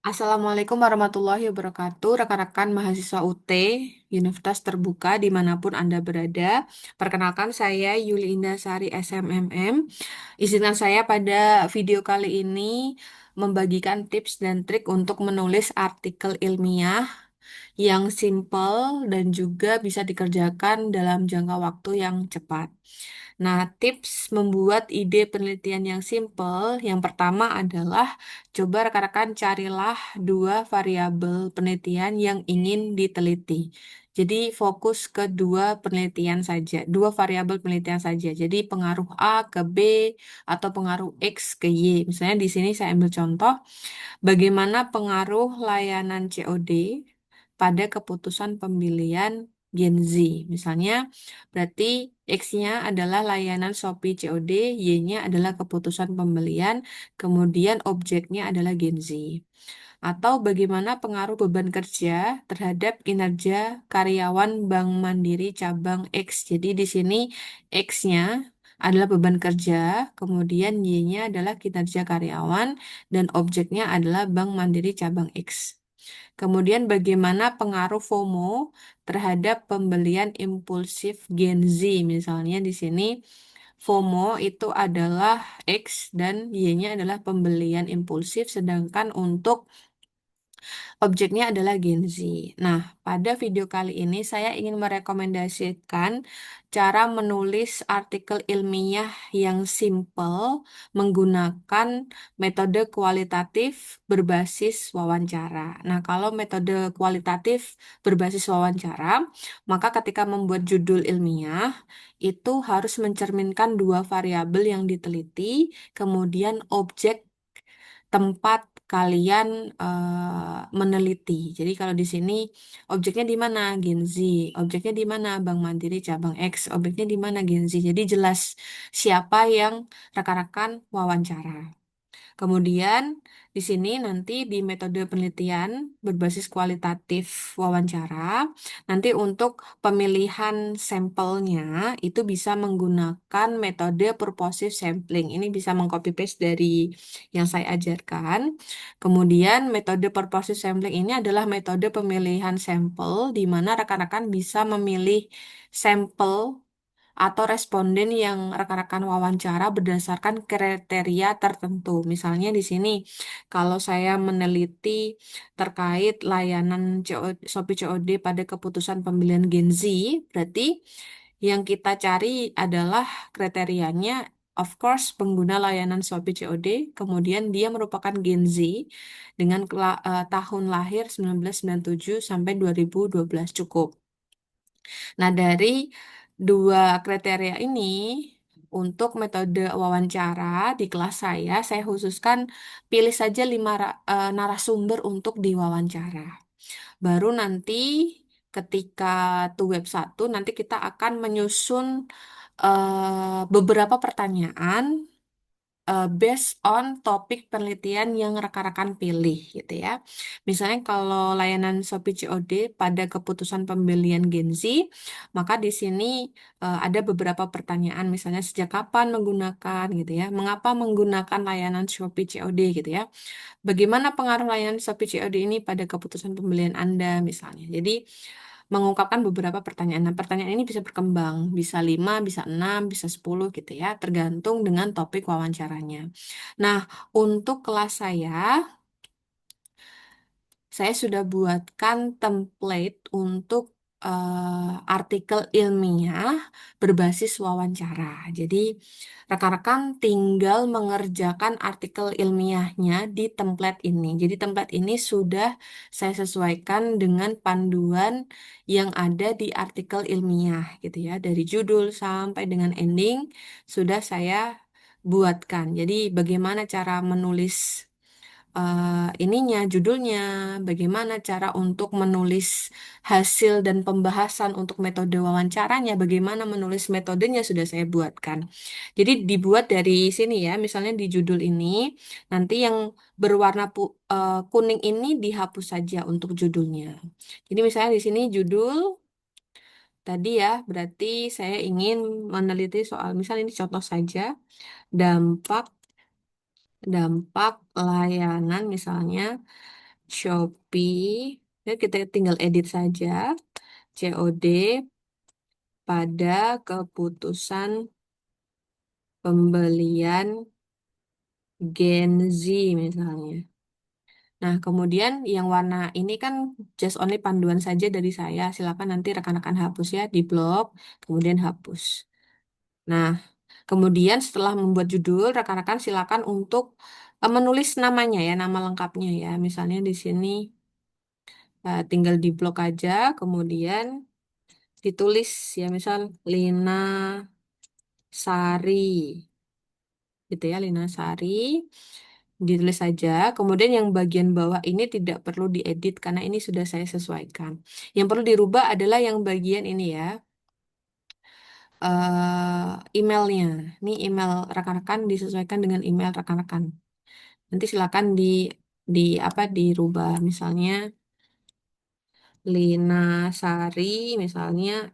Assalamualaikum warahmatullahi wabarakatuh, rekan-rekan mahasiswa UT, Universitas Terbuka dimanapun Anda berada. Perkenalkan saya Yuli Indasari SMMM. Izinkan saya pada video kali ini membagikan tips dan trik untuk menulis artikel ilmiah yang simple dan juga bisa dikerjakan dalam jangka waktu yang cepat. Nah, tips membuat ide penelitian yang simple, yang pertama adalah coba rekan-rekan carilah dua variabel penelitian yang ingin diteliti. Jadi fokus ke dua penelitian saja, dua variabel penelitian saja. Jadi pengaruh A ke B atau pengaruh X ke Y. Misalnya di sini saya ambil contoh, bagaimana pengaruh layanan COD pada keputusan pembelian Gen Z. Misalnya, berarti X-nya adalah layanan Shopee COD, Y-nya adalah keputusan pembelian, kemudian objeknya adalah Gen Z. Atau bagaimana pengaruh beban kerja terhadap kinerja karyawan Bank Mandiri cabang X. Jadi di sini X-nya adalah beban kerja, kemudian Y-nya adalah kinerja karyawan, dan objeknya adalah Bank Mandiri cabang X. Kemudian bagaimana pengaruh FOMO terhadap pembelian impulsif Gen Z. Misalnya di sini FOMO itu adalah X dan Y-nya adalah pembelian impulsif, sedangkan untuk objeknya adalah Gen Z. Nah, pada video kali ini saya ingin merekomendasikan cara menulis artikel ilmiah yang simple menggunakan metode kualitatif berbasis wawancara. Nah, kalau metode kualitatif berbasis wawancara, maka ketika membuat judul ilmiah itu harus mencerminkan dua variabel yang diteliti, kemudian objek tempat kalian meneliti. Jadi kalau di sini objeknya di mana? Gen Z. Objeknya di mana? Bank Mandiri cabang X. Objeknya di mana? Gen Z. Jadi jelas siapa yang rekan-rekan wawancara. Kemudian di sini nanti di metode penelitian berbasis kualitatif wawancara, nanti untuk pemilihan sampelnya itu bisa menggunakan metode purposive sampling. Ini bisa mengcopy paste dari yang saya ajarkan. Kemudian metode purposive sampling ini adalah metode pemilihan sampel di mana rekan-rekan bisa memilih sampel atau responden yang rekan-rekan wawancara berdasarkan kriteria tertentu. Misalnya di sini, kalau saya meneliti terkait layanan Shopee COD pada keputusan pembelian Gen Z, berarti yang kita cari adalah kriterianya, of course, pengguna layanan Shopee COD, kemudian dia merupakan Gen Z dengan tahun lahir 1997 sampai 2012 cukup. Nah, dari dua kriteria ini, untuk metode wawancara di kelas saya khususkan pilih saja narasumber untuk diwawancara. Baru nanti ketika web 1, nanti kita akan menyusun beberapa pertanyaan based on topik penelitian yang rekan-rekan pilih gitu ya. Misalnya kalau layanan Shopee COD pada keputusan pembelian Gen Z, maka di sini ada beberapa pertanyaan misalnya sejak kapan menggunakan gitu ya. Mengapa menggunakan layanan Shopee COD gitu ya. Bagaimana pengaruh layanan Shopee COD ini pada keputusan pembelian Anda misalnya. Jadi mengungkapkan beberapa pertanyaan. Nah, pertanyaan ini bisa berkembang, bisa 5, bisa 6, bisa 10 gitu ya, tergantung dengan topik wawancaranya. Nah, untuk kelas saya sudah buatkan template untuk artikel ilmiah berbasis wawancara. Jadi, rekan-rekan tinggal mengerjakan artikel ilmiahnya di template ini. Jadi, template ini sudah saya sesuaikan dengan panduan yang ada di artikel ilmiah, gitu ya. Dari judul sampai dengan ending sudah saya buatkan. Jadi, bagaimana cara menulis judulnya, bagaimana cara untuk menulis hasil dan pembahasan untuk metode wawancaranya, bagaimana menulis metodenya sudah saya buatkan. Jadi dibuat dari sini ya, misalnya di judul ini, nanti yang berwarna kuning ini dihapus saja untuk judulnya. Jadi misalnya di sini judul tadi ya, berarti saya ingin meneliti soal, misalnya ini contoh saja, dampak dampak layanan misalnya Shopee. Ya, kita tinggal edit saja. COD pada keputusan pembelian Gen Z misalnya. Nah, kemudian yang warna ini kan just only panduan saja dari saya. Silakan nanti rekan-rekan hapus ya di blog, kemudian hapus. Nah, kemudian setelah membuat judul, rekan-rekan silakan untuk menulis namanya ya, nama lengkapnya ya. Misalnya di sini tinggal di blog aja, kemudian ditulis ya, misal Lina Sari, gitu ya, Lina Sari. Ditulis saja. Kemudian yang bagian bawah ini tidak perlu diedit karena ini sudah saya sesuaikan. Yang perlu dirubah adalah yang bagian ini ya, emailnya. Ini email rekan-rekan disesuaikan dengan email rekan-rekan. Nanti silakan di apa dirubah. Misalnya Lina Sari misalnya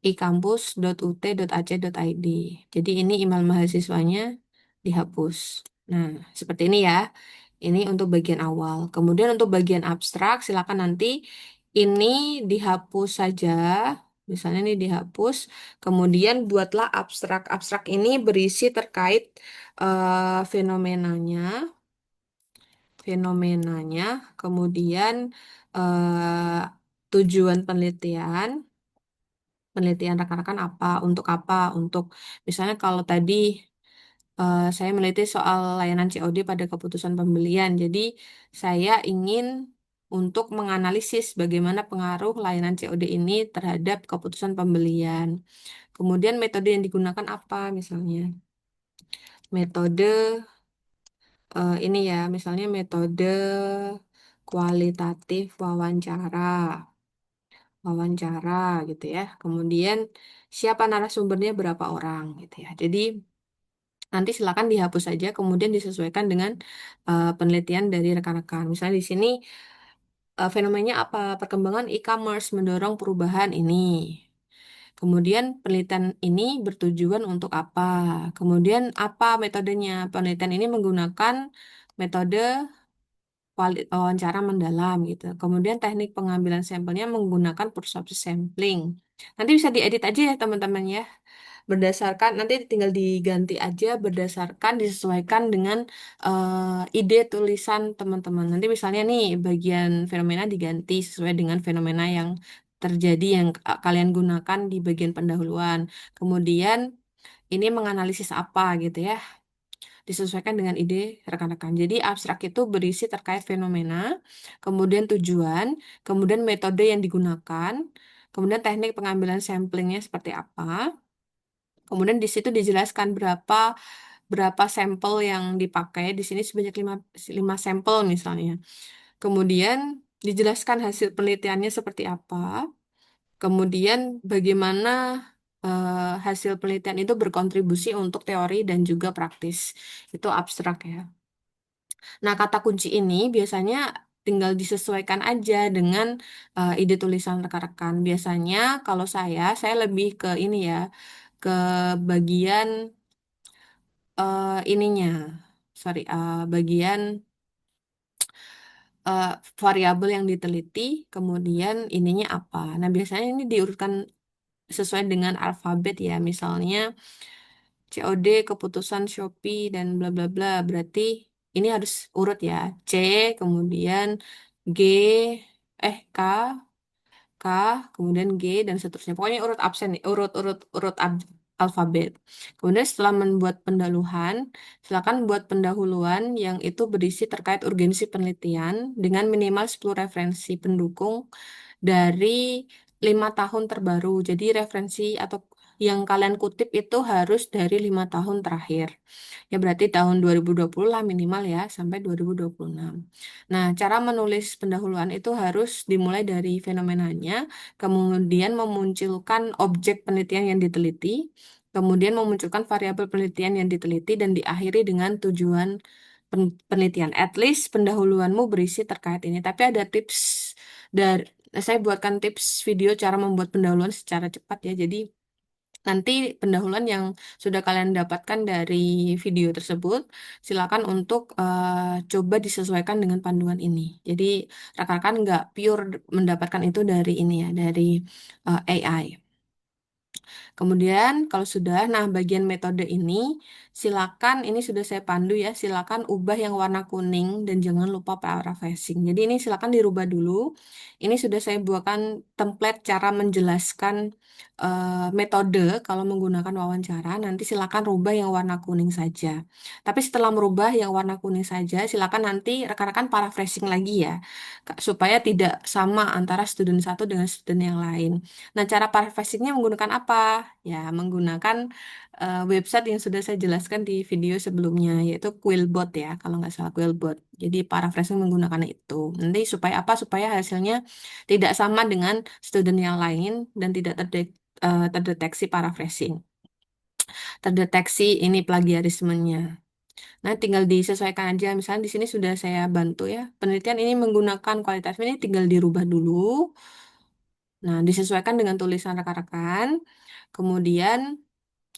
ikampus.ut.ac.id. Jadi ini email mahasiswanya dihapus. Nah, seperti ini ya. Ini untuk bagian awal. Kemudian untuk bagian abstrak, silakan nanti ini dihapus saja. Misalnya ini dihapus. Kemudian buatlah abstrak. Abstrak ini berisi terkait fenomenanya, fenomenanya. Kemudian eh, tujuan penelitian. Penelitian rekan-rekan apa, untuk misalnya kalau tadi saya meneliti soal layanan COD pada keputusan pembelian. Jadi saya ingin untuk menganalisis bagaimana pengaruh layanan COD ini terhadap keputusan pembelian. Kemudian metode yang digunakan apa misalnya? Metode ini ya, misalnya metode kualitatif wawancara gitu ya. Kemudian siapa narasumbernya berapa orang gitu ya. Jadi nanti silakan dihapus saja, kemudian disesuaikan dengan penelitian dari rekan-rekan. Misalnya di sini fenomenanya apa? Perkembangan e-commerce mendorong perubahan ini. Kemudian penelitian ini bertujuan untuk apa? Kemudian apa metodenya? Penelitian ini menggunakan metode wawancara mendalam gitu. Kemudian teknik pengambilan sampelnya menggunakan persepsi sampling. Nanti bisa diedit aja ya teman-teman ya. Berdasarkan nanti tinggal diganti aja berdasarkan disesuaikan dengan ide tulisan teman-teman. Nanti misalnya nih bagian fenomena diganti sesuai dengan fenomena yang terjadi yang kalian gunakan di bagian pendahuluan. Kemudian ini menganalisis apa gitu ya, disesuaikan dengan ide rekan-rekan. Jadi abstrak itu berisi terkait fenomena, kemudian tujuan, kemudian metode yang digunakan, kemudian teknik pengambilan samplingnya seperti apa. Kemudian di situ dijelaskan berapa berapa sampel yang dipakai. Di sini sebanyak 5 sampel misalnya. Kemudian dijelaskan hasil penelitiannya seperti apa. Kemudian bagaimana hasil penelitian itu berkontribusi untuk teori dan juga praktis. Itu abstrak ya. Nah, kata kunci ini biasanya tinggal disesuaikan aja dengan ide tulisan rekan-rekan. Biasanya kalau saya lebih ke ini ya, ke bagian ininya, sorry, bagian eh, variabel yang diteliti, kemudian ininya apa. Nah, biasanya ini diurutkan sesuai dengan alfabet ya, misalnya COD, keputusan Shopee, dan bla bla bla. Berarti ini harus urut ya, C, kemudian G, K, K, kemudian G dan seterusnya. Pokoknya urut absen, urut alfabet. Kemudian setelah membuat pendahuluan, silakan buat pendahuluan yang itu berisi terkait urgensi penelitian dengan minimal 10 referensi pendukung dari 5 tahun terbaru. Jadi referensi atau yang kalian kutip itu harus dari 5 tahun terakhir. Ya berarti tahun 2020 lah minimal ya sampai 2026. Nah, cara menulis pendahuluan itu harus dimulai dari fenomenanya, kemudian memunculkan objek penelitian yang diteliti, kemudian memunculkan variabel penelitian yang diteliti, dan diakhiri dengan tujuan penelitian. At least pendahuluanmu berisi terkait ini. Tapi ada tips dari saya buatkan tips video cara membuat pendahuluan secara cepat ya. Jadi Nanti pendahuluan yang sudah kalian dapatkan dari video tersebut, silakan untuk coba disesuaikan dengan panduan ini. Jadi rekan-rekan nggak pure mendapatkan itu dari ini ya, dari AI. Kemudian kalau sudah, nah bagian metode ini silakan ini sudah saya pandu ya, silakan ubah yang warna kuning dan jangan lupa paraphrasing. Jadi ini silakan dirubah dulu. Ini sudah saya buatkan template cara menjelaskan metode kalau menggunakan wawancara. Nanti silakan rubah yang warna kuning saja. Tapi setelah merubah yang warna kuning saja, silakan nanti rekan-rekan paraphrasing lagi ya, supaya tidak sama antara student satu dengan student yang lain. Nah, cara paraphrasingnya menggunakan apa? Ya, menggunakan website yang sudah saya jelaskan di video sebelumnya, yaitu Quillbot ya, kalau nggak salah Quillbot. Jadi paraphrasing menggunakan itu. Nanti supaya apa? Supaya hasilnya tidak sama dengan student yang lain dan tidak terdeteksi paraphrasing. Terdeteksi ini plagiarismenya. Nah, tinggal disesuaikan aja. Misalnya di sini sudah saya bantu ya. Penelitian ini menggunakan kualitas ini tinggal dirubah dulu. Nah, disesuaikan dengan tulisan rekan-rekan. Kemudian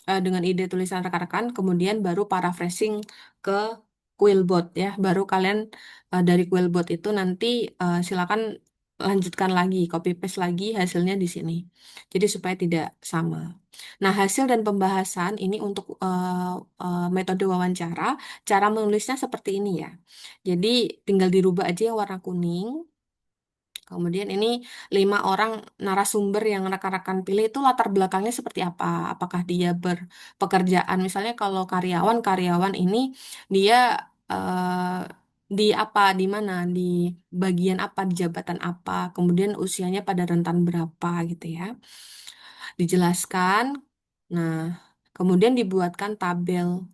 dengan ide tulisan rekan-rekan, kemudian baru paraphrasing ke Quillbot ya. Baru kalian dari Quillbot itu nanti silakan lanjutkan lagi, copy paste lagi hasilnya di sini. Jadi supaya tidak sama. Nah, hasil dan pembahasan ini untuk metode wawancara, cara menulisnya seperti ini ya. Jadi tinggal dirubah aja yang warna kuning. Kemudian ini 5 orang narasumber yang rekan-rekan pilih itu latar belakangnya seperti apa? Apakah dia berpekerjaan? Misalnya kalau karyawan ini dia di apa, di mana, di bagian apa, di jabatan apa, kemudian usianya pada rentan berapa gitu ya. Dijelaskan. Nah, kemudian dibuatkan tabel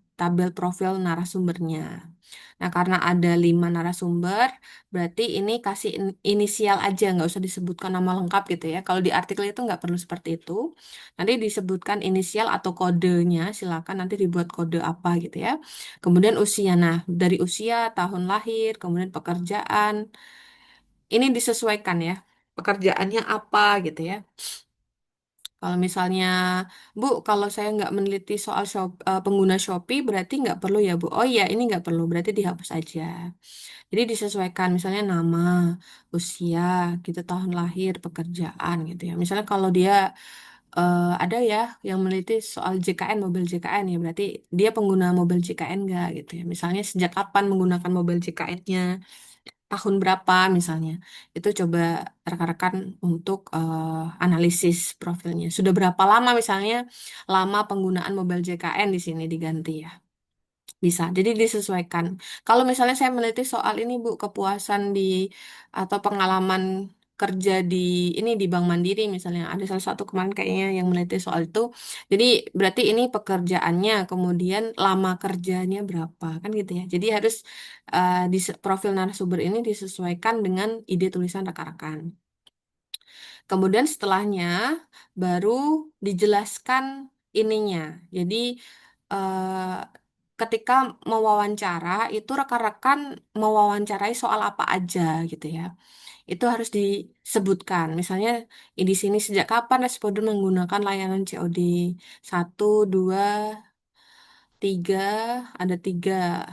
profil narasumbernya. Nah, karena ada 5 narasumber, berarti ini kasih inisial aja, nggak usah disebutkan nama lengkap gitu ya. Kalau di artikel itu nggak perlu seperti itu. Nanti disebutkan inisial atau kodenya, silakan nanti dibuat kode apa gitu ya. Kemudian usia, nah dari usia, tahun lahir, kemudian pekerjaan, ini disesuaikan ya. Pekerjaannya apa gitu ya. Kalau misalnya, Bu, kalau saya nggak meneliti soal pengguna Shopee, berarti nggak perlu ya, Bu? Oh iya, ini nggak perlu, berarti dihapus aja. Jadi disesuaikan, misalnya nama, usia, gitu, tahun lahir, pekerjaan, gitu ya. Misalnya kalau dia ada ya yang meneliti soal JKN, mobil JKN ya, berarti dia pengguna mobil JKN nggak, gitu ya. Misalnya sejak kapan menggunakan mobil JKN-nya, tahun berapa misalnya. Itu coba rekan-rekan untuk analisis profilnya. Sudah berapa lama misalnya lama penggunaan mobil JKN di sini diganti ya. Bisa. Jadi disesuaikan. Kalau misalnya saya meneliti soal ini Bu, kepuasan di atau pengalaman kerja di ini di Bank Mandiri misalnya ada salah satu kemarin kayaknya yang meneliti soal itu. Jadi berarti ini pekerjaannya, kemudian lama kerjanya berapa kan gitu ya. Jadi harus di profil narasumber ini disesuaikan dengan ide tulisan rekan-rekan. Kemudian setelahnya baru dijelaskan ininya. Jadi eh, ketika mewawancara itu rekan-rekan mewawancarai soal apa aja gitu ya. Itu harus disebutkan. Misalnya di sini sejak kapan responden menggunakan layanan COD? 1, 2, 3, ada 3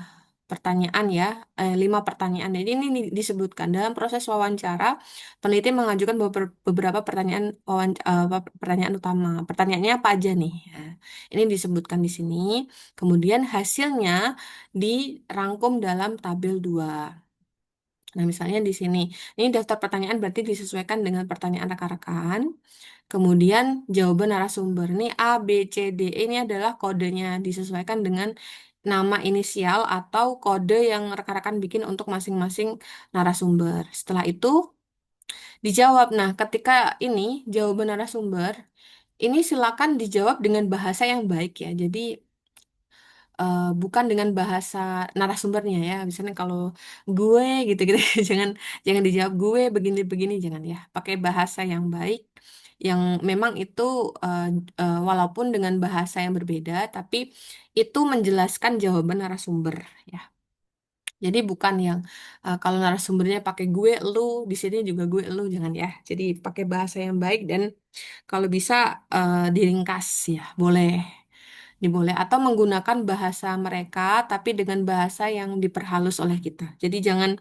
pertanyaan ya, 5 pertanyaan. Jadi ini disebutkan dalam proses wawancara, peneliti mengajukan beberapa pertanyaan utama. Pertanyaannya apa aja nih? Nah, ini disebutkan di sini. Kemudian hasilnya dirangkum dalam tabel 2. Nah, misalnya di sini, ini daftar pertanyaan berarti disesuaikan dengan pertanyaan rekan-rekan. Kemudian jawaban narasumber ini A, B, C, D. Ini adalah kodenya disesuaikan dengan nama inisial atau kode yang rekan-rekan bikin untuk masing-masing narasumber. Setelah itu dijawab. Nah, ketika ini jawaban narasumber, ini silakan dijawab dengan bahasa yang baik ya. Jadi bukan dengan bahasa narasumbernya ya. Misalnya kalau gue gitu-gitu jangan jangan dijawab gue begini-begini jangan ya. Pakai bahasa yang baik yang memang itu eh, walaupun dengan bahasa yang berbeda tapi itu menjelaskan jawaban narasumber ya. Jadi bukan yang kalau narasumbernya pakai gue, lu, di sini juga gue, lu, jangan ya. Jadi pakai bahasa yang baik dan kalau bisa diringkas ya, boleh. Diboleh atau menggunakan bahasa mereka tapi dengan bahasa yang diperhalus oleh kita. Jadi jangan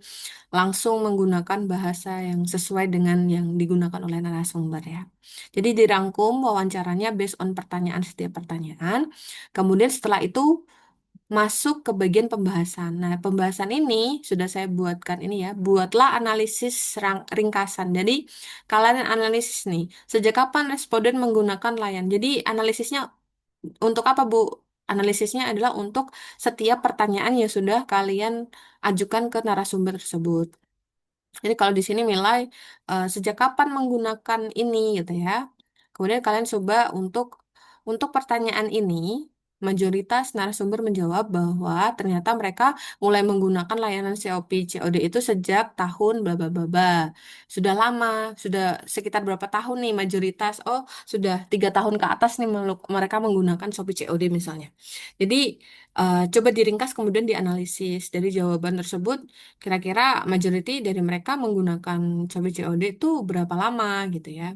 langsung menggunakan bahasa yang sesuai dengan yang digunakan oleh narasumber ya. Jadi dirangkum wawancaranya based on pertanyaan setiap pertanyaan. Kemudian setelah itu masuk ke bagian pembahasan. Nah, pembahasan ini sudah saya buatkan ini ya. Buatlah analisis ringkasan. Jadi kalian analisis nih, sejak kapan responden menggunakan layan. Jadi analisisnya untuk apa, Bu? Analisisnya adalah untuk setiap pertanyaan yang sudah kalian ajukan ke narasumber tersebut. Jadi kalau di sini nilai sejak kapan menggunakan ini gitu ya. Kemudian kalian coba untuk pertanyaan ini mayoritas narasumber menjawab bahwa ternyata mereka mulai menggunakan layanan COP COD itu sejak tahun bla bla bla bla. Sudah lama, sudah sekitar berapa tahun nih mayoritas? Oh, sudah 3 tahun ke atas nih mereka menggunakan Shopee COD misalnya. Jadi coba diringkas kemudian dianalisis dari jawaban tersebut. Kira-kira majority dari mereka menggunakan Shopee COD itu berapa lama gitu ya.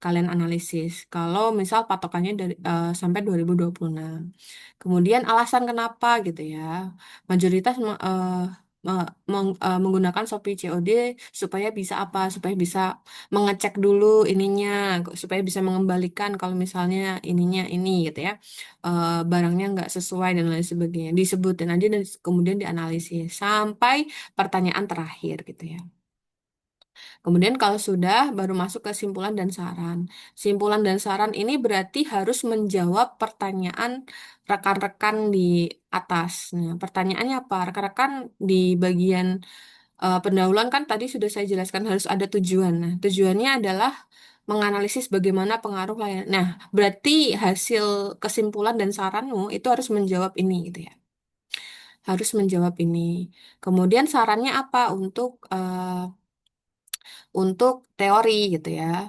Kalian analisis. Kalau misal patokannya dari sampai 2026. Kemudian alasan kenapa gitu ya. Mayoritas menggunakan Shopee COD supaya bisa apa? Supaya bisa mengecek dulu ininya, supaya bisa mengembalikan kalau misalnya ininya ini gitu ya. Barangnya nggak sesuai dan lain sebagainya. Disebutin aja dan kemudian dianalisis sampai pertanyaan terakhir gitu ya. Kemudian kalau sudah baru masuk ke simpulan dan saran. Simpulan dan saran ini berarti harus menjawab pertanyaan rekan-rekan di atas. Nah, pertanyaannya apa? Rekan-rekan di bagian pendahuluan kan tadi sudah saya jelaskan harus ada tujuan. Nah, tujuannya adalah menganalisis bagaimana pengaruh layanan. Nah, berarti hasil kesimpulan dan saranmu itu harus menjawab ini gitu ya. Harus menjawab ini. Kemudian sarannya apa untuk teori gitu ya.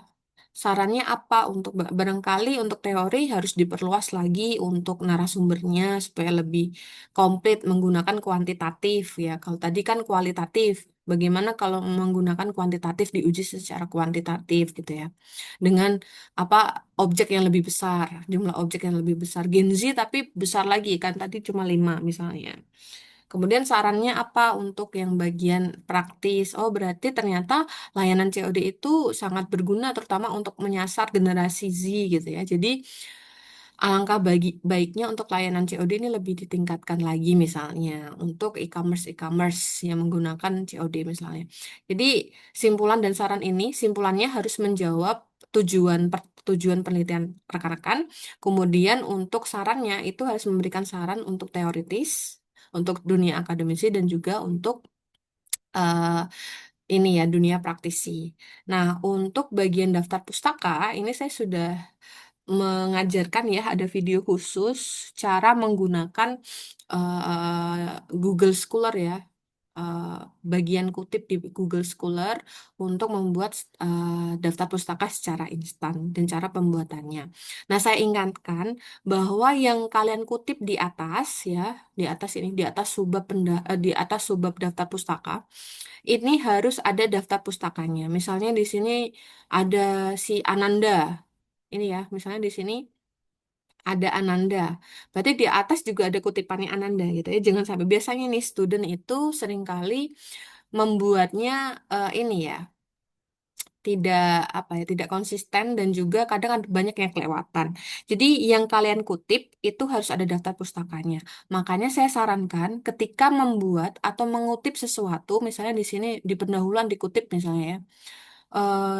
Sarannya apa untuk barangkali untuk teori harus diperluas lagi untuk narasumbernya supaya lebih komplit menggunakan kuantitatif ya. Kalau tadi kan kualitatif. Bagaimana kalau menggunakan kuantitatif diuji secara kuantitatif gitu ya. Dengan apa objek yang lebih besar, jumlah objek yang lebih besar. Gen Z tapi besar lagi kan tadi cuma 5 misalnya. Kemudian sarannya apa untuk yang bagian praktis? Oh, berarti ternyata layanan COD itu sangat berguna terutama untuk menyasar generasi Z gitu ya. Jadi alangkah baiknya untuk layanan COD ini lebih ditingkatkan lagi misalnya untuk e-commerce yang menggunakan COD misalnya. Jadi simpulan dan saran ini simpulannya harus menjawab tujuan penelitian rekan-rekan. Kemudian untuk sarannya itu harus memberikan saran untuk teoritis, untuk dunia akademisi dan juga untuk eh, ini ya dunia praktisi. Nah, untuk bagian daftar pustaka ini saya sudah mengajarkan ya ada video khusus cara menggunakan Google Scholar ya, eh, bagian kutip di Google Scholar untuk membuat daftar pustaka secara instan dan cara pembuatannya. Nah, saya ingatkan bahwa yang kalian kutip di atas ya, di atas ini di atas di atas subbab daftar pustaka ini harus ada daftar pustakanya. Misalnya di sini ada si Ananda. Ini ya, misalnya di sini ada Ananda. Berarti di atas juga ada kutipannya Ananda gitu ya. Jangan sampai biasanya nih student itu seringkali membuatnya ini ya, tidak apa ya, tidak konsisten dan juga kadang ada banyak yang kelewatan. Jadi yang kalian kutip itu harus ada daftar pustakanya. Makanya saya sarankan ketika membuat atau mengutip sesuatu, misalnya di sini di pendahuluan dikutip misalnya ya,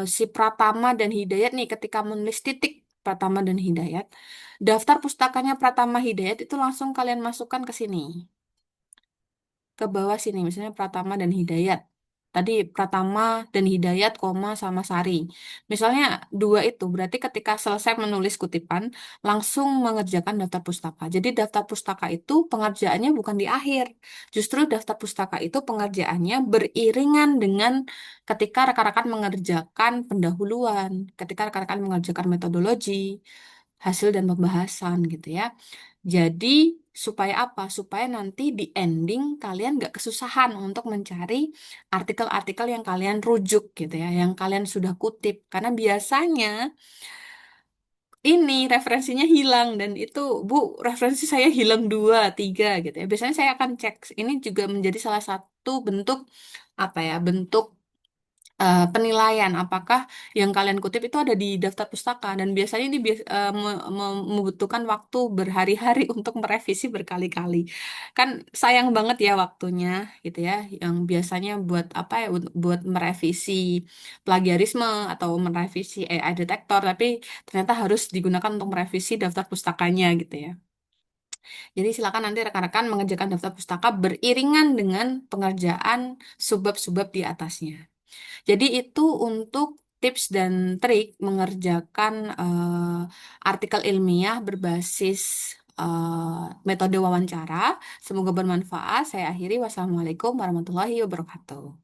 si Pratama dan Hidayat nih ketika menulis titik Pratama dan Hidayat, daftar pustakanya Pratama Hidayat itu langsung kalian masukkan ke sini, ke bawah sini, misalnya Pratama dan Hidayat. Tadi Pratama dan Hidayat, koma sama Sari. Misalnya dua itu, berarti ketika selesai menulis kutipan, langsung mengerjakan daftar pustaka. Jadi daftar pustaka itu pengerjaannya bukan di akhir. Justru daftar pustaka itu pengerjaannya beriringan dengan ketika rekan-rekan mengerjakan pendahuluan, ketika rekan-rekan mengerjakan metodologi, hasil dan pembahasan gitu ya. Jadi Supaya apa? Supaya nanti di ending kalian nggak kesusahan untuk mencari artikel-artikel yang kalian rujuk gitu ya, yang kalian sudah kutip. Karena biasanya ini referensinya hilang dan itu, Bu, referensi saya hilang dua, tiga gitu ya. Biasanya saya akan cek. Ini juga menjadi salah satu bentuk apa ya? Bentuk penilaian apakah yang kalian kutip itu ada di daftar pustaka dan biasanya ini membutuhkan waktu berhari-hari untuk merevisi berkali-kali. Kan sayang banget ya waktunya gitu ya yang biasanya buat apa ya buat merevisi plagiarisme atau merevisi AI detektor tapi ternyata harus digunakan untuk merevisi daftar pustakanya gitu ya. Jadi silakan nanti rekan-rekan mengerjakan daftar pustaka beriringan dengan pengerjaan subbab-subbab di atasnya. Jadi itu untuk tips dan trik mengerjakan artikel ilmiah berbasis metode wawancara. Semoga bermanfaat. Saya akhiri. Wassalamualaikum warahmatullahi wabarakatuh.